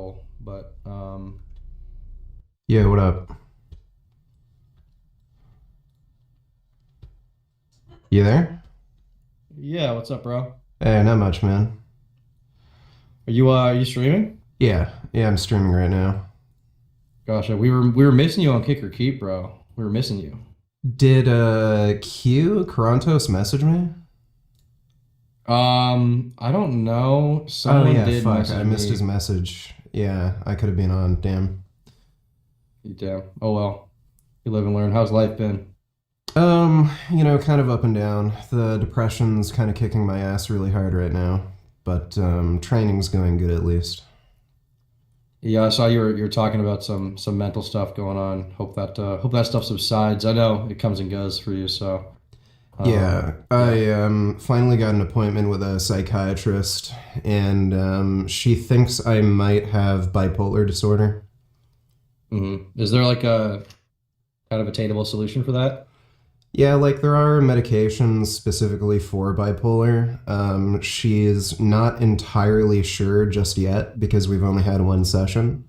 terrible. But Yeah, what up? You there? yeah, what's up, bro? Hey, not much, man. Are you streaming? Yeah, I'm streaming right now. Gosh, we were missing you on Kick or Keep, bro. We were missing you. Did Q Karantos message me? I don't know. Oh Someone yeah, did fuck, I message missed his me. message. Yeah, I could have been on. Damn. Damn. Oh well. You live and learn. How's life been? Kind of up and down. The depression's kind of kicking my ass really hard right now, but training's going good at least. Yeah, I saw you were talking about some mental stuff going on. Hope that stuff subsides. I know it comes and goes for you, so Yeah, yeah. I finally got an appointment with a psychiatrist, and she thinks I might have bipolar disorder. Is there like a kind of attainable solution for that? Yeah, like there are medications specifically for bipolar. She's not entirely sure just yet because we've only had one session.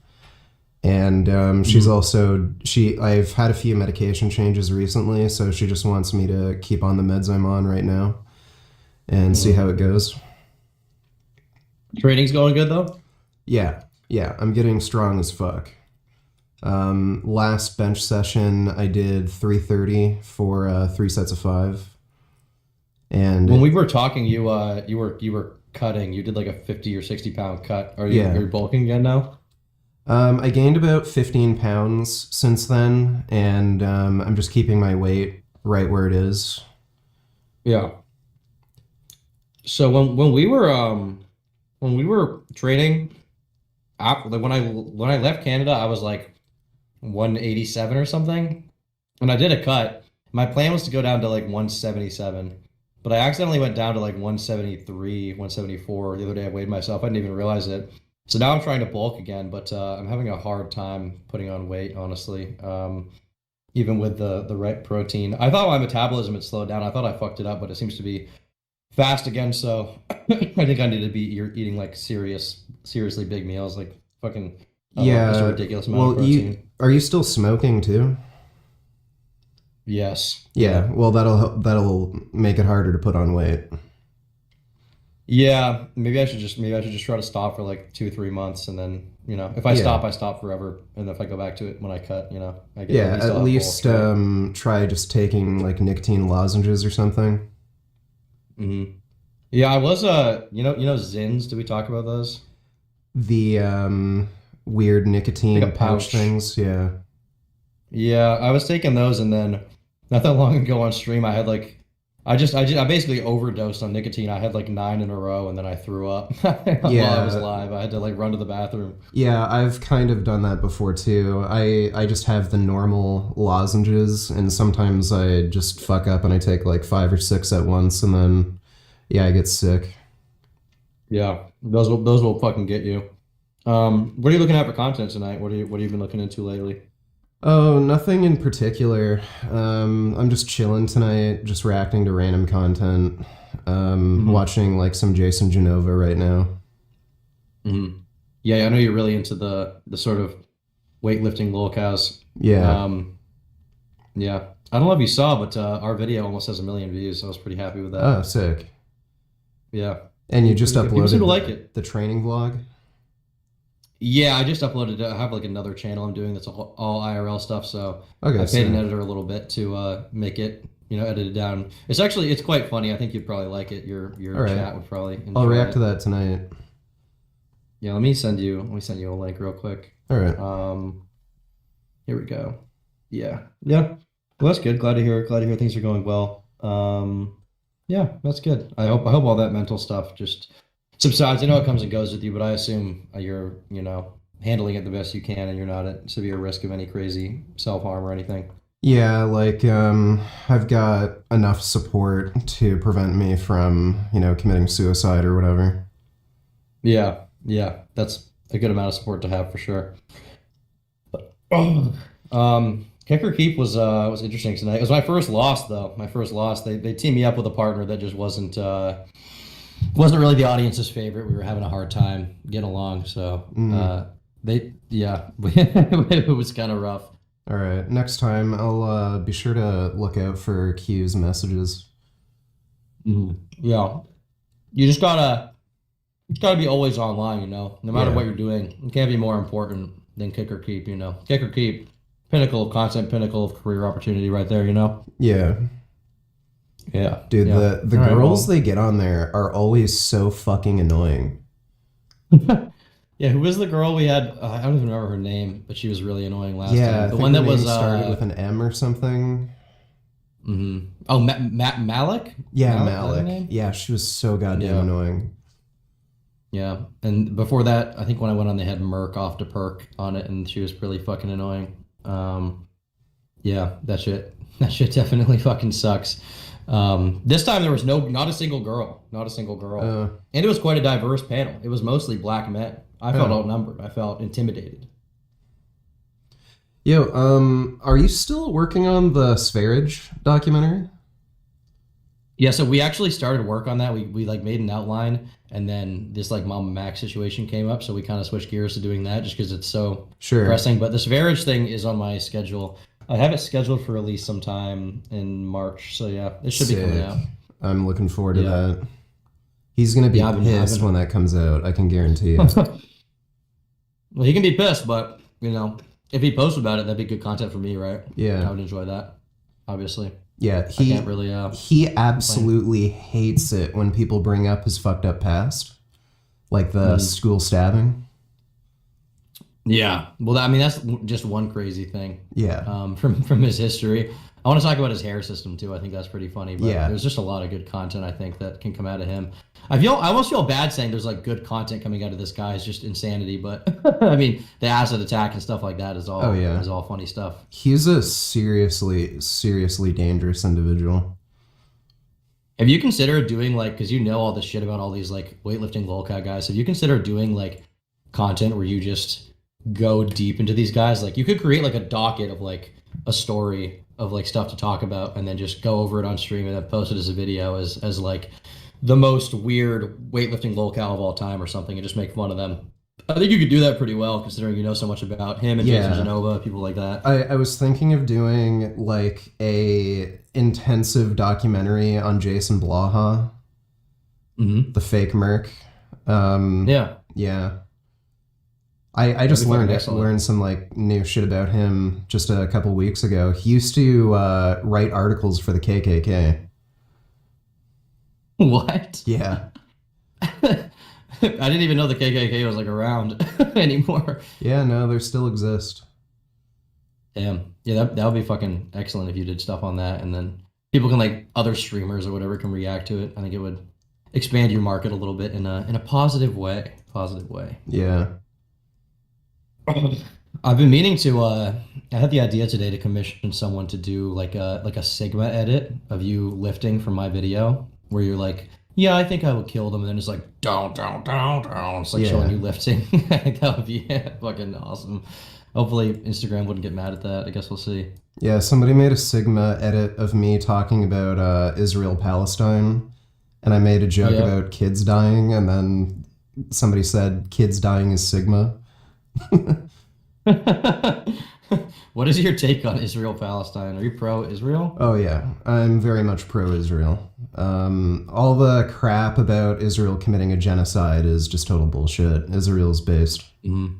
And she's Mhm. also she. I've had a few medication changes recently, so she just wants me to keep on the meds I'm on right now and see how Mhm. it goes. Training's going good though? Yeah, yeah, I'm getting strong as fuck. Last bench session, I did 330 for 3 sets of 5, When and we were talking, you were cutting. You did like a 50 or 60 pound cut. Are yeah. you bulking again now? I gained about 15 pounds since then, and I'm just keeping my weight right where it is. Yeah. So when we were training after like when I left Canada, I was like 187 or something. And I did a cut. My plan was to go down to like 177, but I accidentally went down to like 173, 174 the other day. I weighed myself. I didn't even realize it. So now I'm trying to bulk again, but I'm having a hard time putting on weight, honestly. Even with the right protein. I thought my metabolism had slowed down. I thought I fucked it up, but it seems to be fast again. So I think I need to be eating like seriously big meals, like fucking, I don't know, just a Yeah. ridiculous amount of Well, you protein. are you still smoking too? Yes. Yeah. Yeah. Well, that'll make it harder to put on weight. Yeah, maybe I should just try to stop for like 2, 3 months, and then if I Yeah. stop, I stop forever, and if I go back to it when I cut, I get at Yeah. least At I'll have bulked, least right? try just taking like nicotine lozenges or something. hmm Yeah, I was Zins. Did we talk about those? The weird Like a nicotine pouch pouch. things. Yeah. Yeah, I was taking those, and then not that long ago on stream, I had like, I basically overdosed on nicotine. I had like 9 in a row, and then I threw up while I was Yeah. live. I had to like run to the bathroom. Yeah, I've kind of done that before too. I just have the normal lozenges, and sometimes I just fuck up and I take like 5 or 6 at once, and then yeah, I get sick. Yeah, those will fucking get you. What are you looking at for content tonight? What have you been looking into lately? Oh, nothing in particular. I'm just chilling tonight, just reacting to random content. hmm Watching like some Jason Genova right now. hmm Yeah, I know you're really into the sort of weightlifting lolcows. Yeah. Um, yeah, I don't know if you saw, but our video almost has 1 million views. So I was pretty happy with Oh, that. sick. Yeah, And you just pretty good. People seem uploaded to like the it. the training vlog. Yeah, I just uploaded it. I have like another channel I'm doing that's all IRL stuff. So Okay, I paid an sick. editor a little bit to make it, edit it down. It's quite funny. I think you'd probably like it. Your All right, chat would probably I'll enjoy react to it. that tonight. Yeah, let me send you a link real quick. All right. Um, Here we go. Yeah. Yeah. Well, that's good. Glad to hear things are going well. Yeah, that's good. I hope all that mental stuff just subsides. I know it comes and goes with you, but I assume you're, handling it the best you can, and you're not at severe risk of any crazy self-harm or anything. Yeah, like I've got enough support to prevent me from, committing suicide or whatever. Yeah. Yeah. That's a good amount of support to have for sure. Oh. Kicker Keep was interesting tonight. It was my first loss though. My first loss. They teamed me up with a partner that just wasn't really the audience's favorite. We were having a hard time getting along, so Mm. Yeah, it was kind of rough. All right, next time I'll be sure to look out for Q's messages. Yeah, you just gotta be always online, no matter Yeah. what you're doing. It can't be more important than kick or keep. Kick or keep, pinnacle of content, pinnacle of career opportunity right there. Yeah. Yeah. Dude, Yeah. the All right, girls well, they get on there are always so fucking annoying. yeah, who was the girl we had? I don't even remember her name, but she was really annoying last Yeah, time. I The think one her that name was started with an M or something. oh, Matt Malik? Yeah, Malik, is that her Malik. name? Yeah, she was so goddamn Yeah. annoying. Yeah. And before that, I think when I went on, they had Merc off to Perk on it, and she was really fucking annoying. Yeah, that shit. That shit definitely fucking sucks. This time there was not a single girl, not a single girl, Uh, and it was quite a diverse panel. It was mostly black men. I felt Oh. outnumbered. I felt intimidated. Yo, are you still working on the Sverige documentary? Yeah, so we actually started work on that. We like made an outline, and then this like Mama Mac situation came up, so we kind of switched gears to doing that just because it's so Sure. pressing. But this Verage thing is on my schedule. I have it scheduled for release sometime in March. So yeah, it should be coming Sick. out. I'm looking forward to Yeah. that. He's gonna be Yeah, I've pissed been- when that comes out. I can guarantee you. Well, he can be pissed, but if he posts about it, that'd be good content for me, right? I Yeah, would enjoy that. Obviously, yeah. I can't really. He absolutely hates it when people bring up his fucked up past, like the school stabbing. Yeah. Well, I mean, that's just one crazy thing. Yeah, From his history. I want to talk about his hair system too. I think that's pretty funny. But Yeah. there's just a lot of good content I think that can come out of him. I almost feel bad saying there's like good content coming out of this guy. It's just insanity. But I mean, the acid attack and stuff like that is all Oh, yeah. is all funny stuff. he's a seriously, seriously dangerous individual. Have you considered doing like, because you know all this shit about all these like weightlifting lolcat guys, have you considered doing like content where you just go deep into these guys? Like you could create like a docket of like a story of like stuff to talk about and then just go over it on stream and then post it as a video as like the most weird weightlifting lolcat of all time or something and just make fun of them. I think you could do that pretty well considering you know so much about him and Yeah. Jason Genova, people like that. I was thinking of doing like a intensive documentary on Jason Blaha, Mm-hmm. the fake Merc. Yeah. Yeah. I just That'd be fucking learned excellent. learned some like new shit about him just a couple weeks ago. He used to write articles for the KKK. What? Yeah. I didn't even know the KKK was like around anymore. Yeah, no, they still exist. Damn. Yeah, that would be fucking excellent if you did stuff on that and then people can like other streamers or whatever can react to it. I think it would expand your market a little bit in a positive way. Positive way. Yeah. I've been meaning to I had the idea today to commission someone to do like a Sigma edit of you lifting from my video where you're like, yeah, I think I would kill them, and then it's like down. It's like Yeah. showing you lifting. I think that would be fucking awesome. Hopefully Instagram wouldn't get mad at that. I guess we'll see. Yeah, somebody made a Sigma edit of me talking about Israel Palestine, and I made a joke Yeah. about kids dying, and then somebody said kids dying is Sigma. What is your take on Israel Palestine? Are you pro Israel? Oh yeah, I'm very much pro-Israel. All the crap about Israel committing a genocide is just total bullshit. Israel's based. Mm-hmm.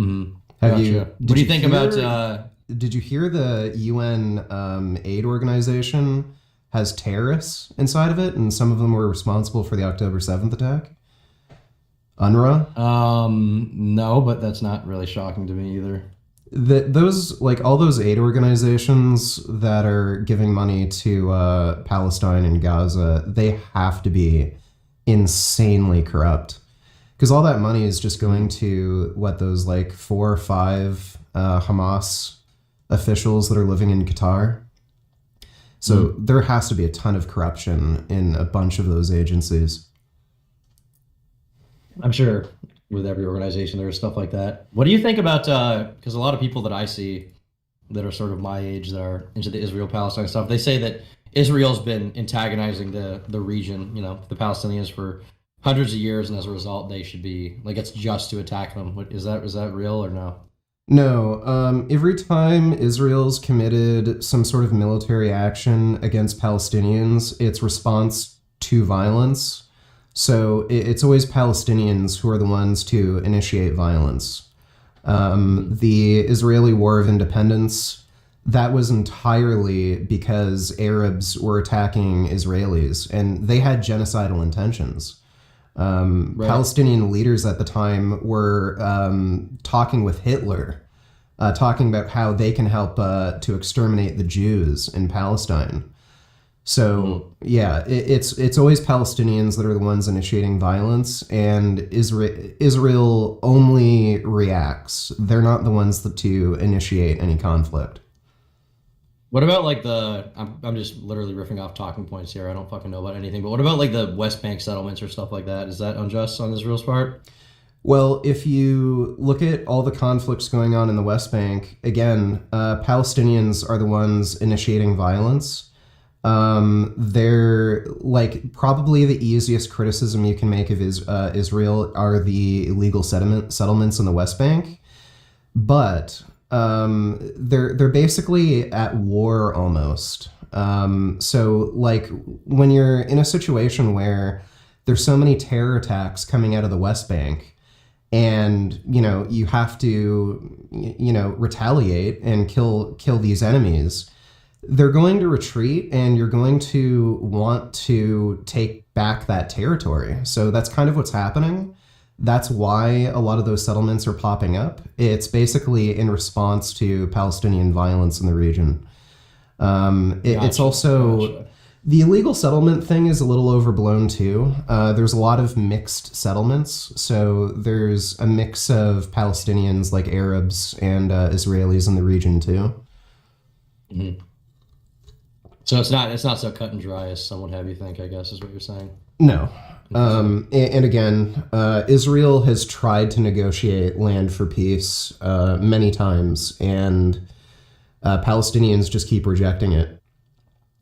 Mm-hmm. Have you? Gotcha. What do you think about Did you hear the UN aid organization has terrorists inside of it, and some of them were responsible for the October 7th attack? UNRWA. No, but that's not really shocking to me either. Those like all those aid organizations that are giving money to Palestine and Gaza, they have to be insanely corrupt because all that money is just going to what those like 4 or 5 Hamas officials that are living in Qatar. So there has to be a ton of corruption in a bunch of those agencies. I'm sure with every organization there's stuff like that. What do you think about because a lot of people that I see that are sort of my age that are into the Israel Palestine stuff, they say that Israel's been antagonizing the region, the Palestinians for hundreds of years, and as a result, they should be like it's just to attack them. Is that real or no? No, every time Israel's committed some sort of military action against Palestinians, it's response to violence. So it's always Palestinians who are the ones to initiate violence. The Israeli War of Independence, that was entirely because Arabs were attacking Israelis, and they had genocidal intentions. Right. Palestinian leaders at the time were talking with Hitler, talking about how they can help to exterminate the Jews in Palestine. So yeah, it's always Palestinians that are the ones initiating violence, and Israel only reacts. They're not the ones to initiate any conflict. What about like I'm just literally riffing off talking points here. I don't fucking know about anything. But what about like the West Bank settlements or stuff like that? Is that unjust on Israel's part? Well, if you look at all the conflicts going on in the West Bank, again, Palestinians are the ones initiating violence. They're like probably the easiest criticism you can make of Israel are the illegal settlements in the West Bank, but they're basically at war almost. So like when you're in a situation where there's so many terror attacks coming out of the West Bank, and you have to retaliate and kill these enemies, they're going to retreat, and you're going to want to take back that territory. So that's kind of what's happening. That's why a lot of those settlements are popping up. It's basically in response to Palestinian violence in the region. It's Gotcha. also Gotcha. the illegal settlement thing is a little overblown too. There's a lot of mixed settlements. So there's a mix of Palestinians like Arabs and Israelis in the region too. Mhm. So it's not so cut and dry as some would have you think, I guess, is what you're saying. No. Interesting. And again, Israel has tried to negotiate land for peace many times, and Palestinians just keep rejecting it.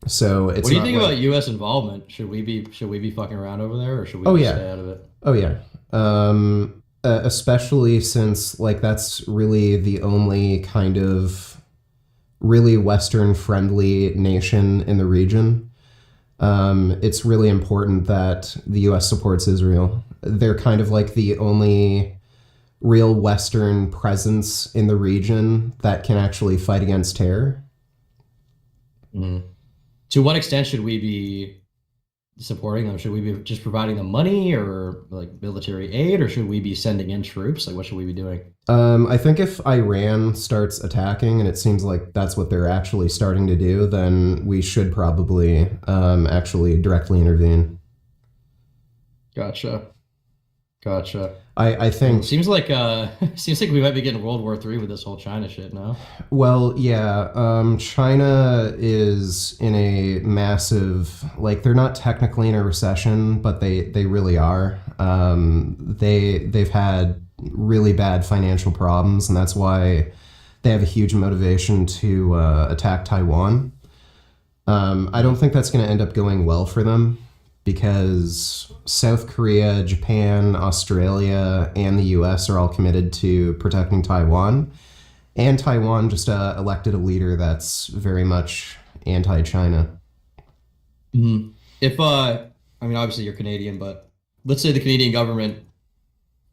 So it's What do you not think like, about U.S. involvement? Should we be fucking around over there, or should we oh just yeah, stay out of it? oh yeah. Especially since like that's really the only kind of really Western friendly nation in the region. It's really important that the U.S. supports Israel. They're kind of like the only real Western presence in the region that can actually fight against terror. Mhm. To what extent should we be supporting them? Should we be just providing them money or like military aid, or should we be sending in troops? Like, what should we be doing? I think if Iran starts attacking, and it seems like that's what they're actually starting to do, then we should probably actually directly intervene. Gotcha. Gotcha. I Well, it think, seems like seems like we might be getting World War III with this whole China shit now. well, yeah, China is in a massive, like, they're not technically in a recession, but they really are. They've had really bad financial problems, and that's why they have a huge motivation to attack Taiwan. I don't think that's going to end up going well for them because South Korea, Japan, Australia, and the US are all committed to protecting Taiwan. And Taiwan just elected a leader that's very much anti China. Mhm. If I mean, obviously you're Canadian, but let's say the Canadian government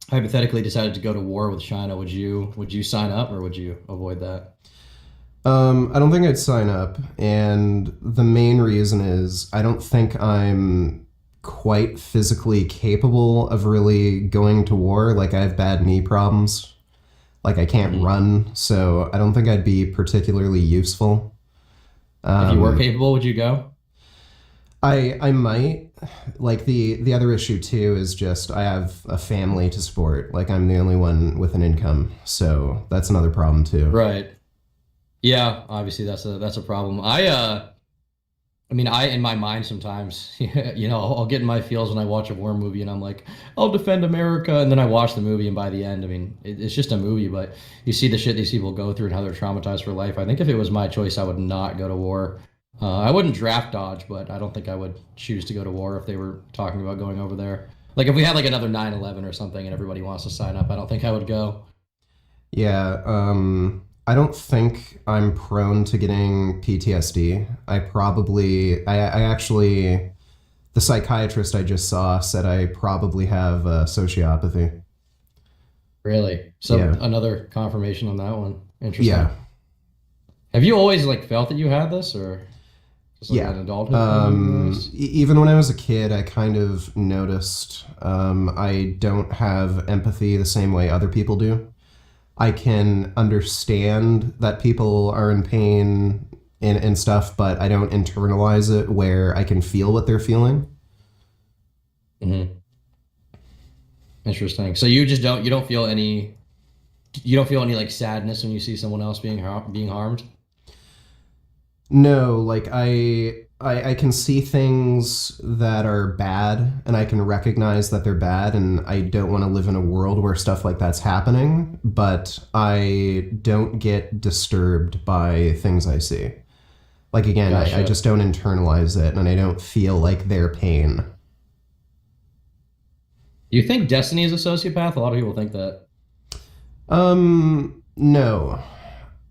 hypothetically decided to go to war with China, would you sign up or would you avoid that? I don't think I'd sign up. And the main reason is I don't think I'm quite physically capable of really going to war. Like, I have bad knee problems. Like, I can't Mhm. run. So I don't think I'd be particularly useful. If you were Um, capable, would you go? I might. Like, the other issue too is just I have a family to support. Like, I'm the only one with an income, so that's another problem too. Right. Yeah, obviously that's a problem. I mean, in my mind sometimes, I'll get in my feels when I watch a war movie and I'm like, I'll defend America, and then I watch the movie and by the end, I mean, it's just a movie, but you see the shit these people go through and how they're traumatized for life. I think if it was my choice, I would not go to war. I wouldn't draft dodge, but I don't think I would choose to go to war if they were talking about going over there. Like if we had like another 9/11 or something and everybody wants to sign up, I don't think I would go. Yeah, I don't think I'm prone to getting PTSD. I actually, the psychiatrist I just saw said I probably have sociopathy. Really? So Yeah, another confirmation on that one. yeah, Interesting. Have you always like felt that you had this, or just like yeah. an adulthood thing? Nice. Even when I was a kid, I kind of noticed I don't have empathy the same way other people do. I can understand that people are in pain and stuff, but I don't internalize it where I can feel what they're feeling. Hmm. Interesting. So you don't feel any like sadness when you see someone else being harmed. No, like I can see things that are bad and I can recognize that they're bad and I don't want to live in a world where stuff like that's happening, but I don't get disturbed by things I see. Like again, I Gotcha. just don't internalize it and I don't feel like their pain. You think Destiny is a sociopath? A lot of people think that. No.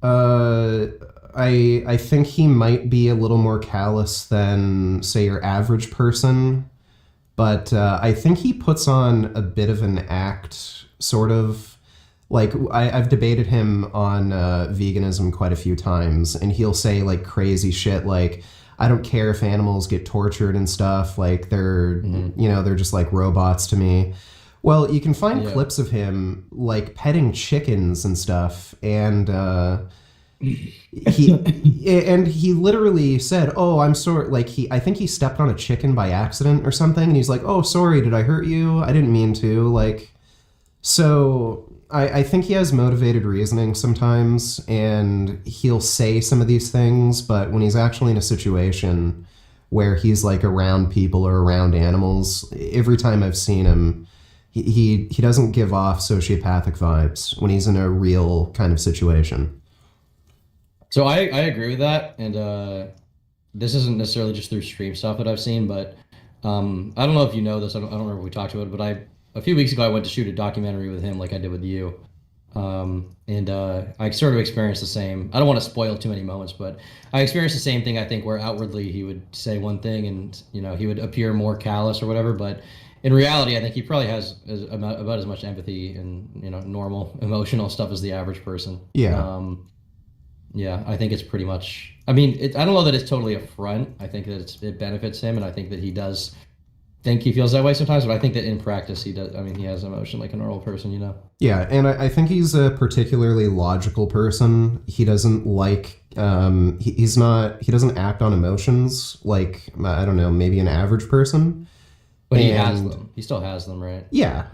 Uh, I think he might be a little more callous than say your average person, but I think he puts on a bit of an act, sort of. Like I've debated him on veganism quite a few times, and he'll say like crazy shit like, "I don't care if animals get tortured and stuff. Like Hmm. they're just like robots to me." Well, you can find Yeah. clips of him like petting chickens and stuff, and he literally said, "Oh, I'm sorry." Like I think he stepped on a chicken by accident or something, and he's like, "Oh, sorry, did I hurt you? I didn't mean to." Like, so I think he has motivated reasoning sometimes, and he'll say some of these things, but when he's actually in a situation where he's like around people or around animals, every time I've seen him, he doesn't give off sociopathic vibes when he's in a real kind of situation. So I agree with that, and this isn't necessarily just through stream stuff that I've seen, but I don't know if you know this. I don't remember if we talked about it, but a few weeks ago I went to shoot a documentary with him, like I did with you, and I sort of experienced the same. I don't want to spoil too many moments, but I experienced the same thing. I think where outwardly he would say one thing, and he would appear more callous or whatever, but in reality, I think he probably has about as much empathy and normal emotional stuff as the average person. Yeah. Yeah, I think it's pretty much. I mean, I don't know that it's totally a front. I think that it benefits him, and I think that he does think he feels that way sometimes. But I think that in practice, he does. I mean, he has emotion like a normal person. Yeah, and I think he's a particularly logical person. He doesn't like he's not he doesn't act on emotions like I don't know, maybe an average person. But he has And them. He still has them, right? yeah,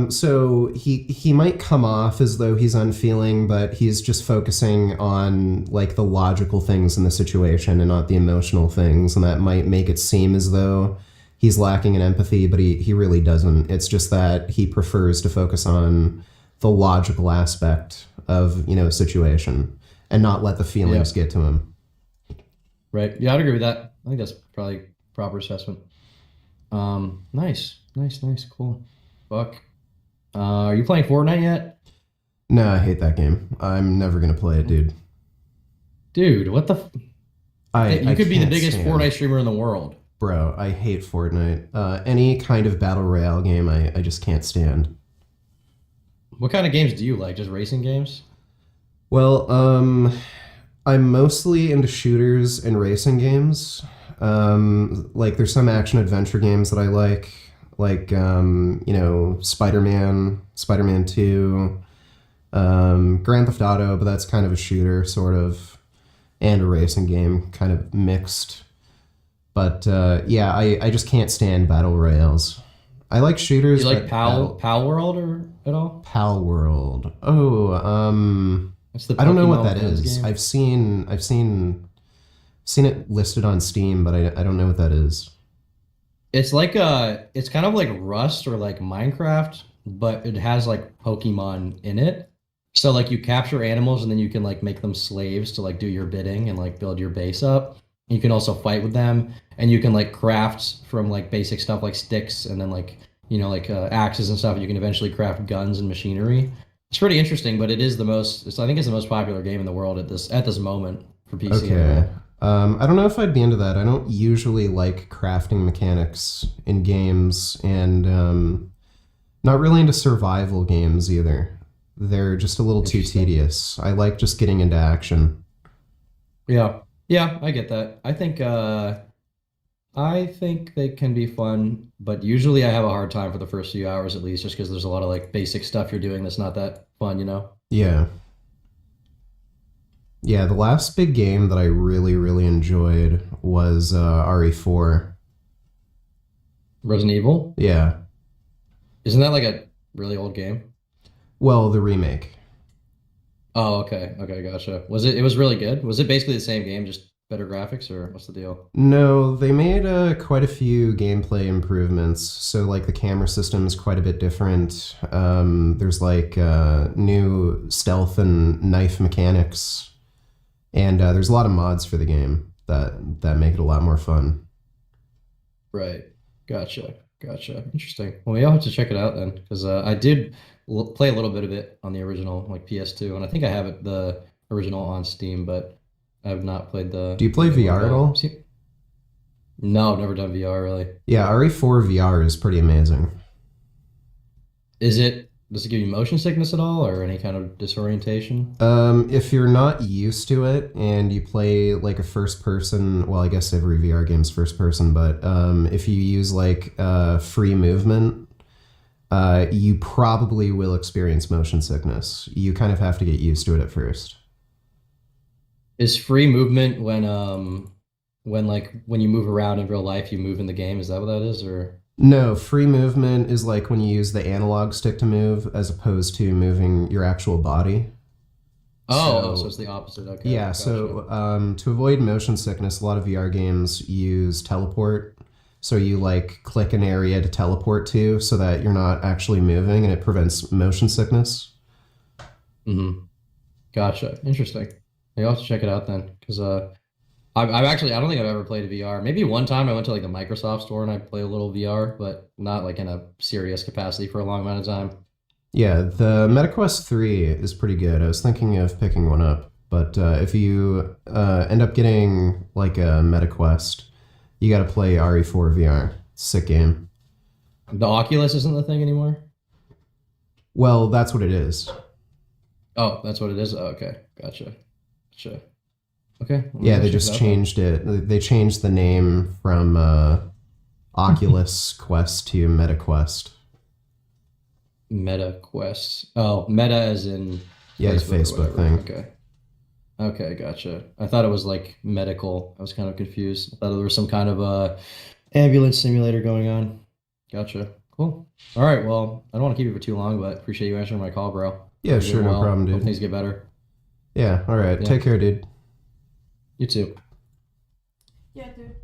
so he might come off as though he's unfeeling, but he's just focusing on like the logical things in the situation and not the emotional things, and that might make it seem as though he's lacking in empathy, but he really doesn't. It's just that he prefers to focus on the logical aspect of a situation and not let the Yeah. feelings get to him. Right. Yeah, I'd agree with that. I think that's probably proper assessment. Nice, nice, nice, cool. Fuck. Are you playing Fortnite yet, No, I hate that game. I'm never gonna play it, dude. dude? What the? I You could be the can't biggest stand. Fortnite streamer in the world. Bro, I hate Fortnite. Any kind of battle royale game, I just can't stand. What kind of games do you like? Just racing games? Well, I'm mostly into shooters and racing games. Like there's some action adventure games that I like Spider-Man, Spider-Man 2, Grand Theft Auto, but that's kind of a shooter, sort of, and a racing game, kind of mixed. But yeah, I just can't stand battle royales. I like Do you shooters, like but battle Pal World or at all? Pal World. Oh, That's the I don't know what Pokemon that Quiz is. game. I've seen it listed on Steam, but I don't know what that is. It's kind of like Rust or like Minecraft, but it has like Pokemon in it. So like you capture animals and then you can like make them slaves to like do your bidding and like build your base up. You can also fight with them and you can like craft from like basic stuff like sticks and then like like axes and stuff. You can eventually craft guns and machinery. It's pretty interesting, but it is the most. I think it's the most popular game in the world at this moment for PC. Okay. Anyway. I don't know if I'd be into that. I don't usually like crafting mechanics in games, and not really into survival games either. They're just a little too Interesting. tedious. I like just getting into action. Yeah, yeah, I get that. I think they can be fun, but usually I have a hard time for the first few hours at least, just because there's a lot of like basic stuff you're doing that's not that fun, you know? Yeah. Yeah, the last big game that I really, really enjoyed was RE4. Resident Evil, Yeah. isn't that like a really old game? Well, the remake. Oh, okay, okay, gotcha. It was really good? Was it basically the same game, just better graphics, or what's the deal? No, they made quite a few gameplay improvements. So, like, the camera system is quite a bit different. There's like new stealth and knife mechanics, and there's a lot of mods for the game that make it a lot more fun. Right. Gotcha. Gotcha. Interesting. Well, maybe I'll have to check it out then, because I did play a little bit of it on the original, like PS2, and I think I have the original on Steam, but I have not played Do you the play new one at VR at all. all? No, I've never done VR really. Yeah, RE4 VR is pretty amazing. Does it give you motion sickness at all, or any kind of disorientation? If you're not used to it and you play like a first person, well, I guess every VR game's first person, but if you use like free movement, you probably will experience motion sickness. You kind of have to get used to it at first. Is free movement when you move around in real life, you move in the game? Is that what that is, or? No, free movement is like when you use the analog stick to move as opposed to moving your actual body. Oh, so So it's the opposite. Okay, yeah, gotcha. so to avoid motion sickness, a lot of VR games use teleport. So you like click an area to teleport to so that you're not actually moving and it prevents motion sickness. Hmm. Gotcha. Interesting. Maybe I'll have to check it out then, because I've actually I don't think I've ever played a VR. Maybe one time I went to like the Microsoft store and I played a little VR, but not like in a serious capacity for a long amount of time. Yeah, the MetaQuest 3 is pretty good. I was thinking of picking one up, but if you end up getting like a MetaQuest, you got to play RE4 VR. Sick game. The Oculus isn't the thing anymore. Well, that's what it is. Oh, that's what it is. Oh, okay, gotcha. Gotcha. Okay, well, maybe Yeah, I'll they check it just out then. changed it. They changed the name from Oculus Quest to MetaQuest. Meta Quest. Oh, Meta as in Yeah, the Facebook or Facebook whatever. thing. Okay. Okay, gotcha. I thought it was like medical. I was kind of confused. I thought there was some kind of ambulance simulator going on. Gotcha. Cool. All right. Well, I don't want to keep you for too long, but appreciate you answering my call, bro. Hope Yeah, you're sure, doing no well. problem, Hope dude. things get better. Yeah, all right. Yeah. Take care, dude. You too. Yeah, dude.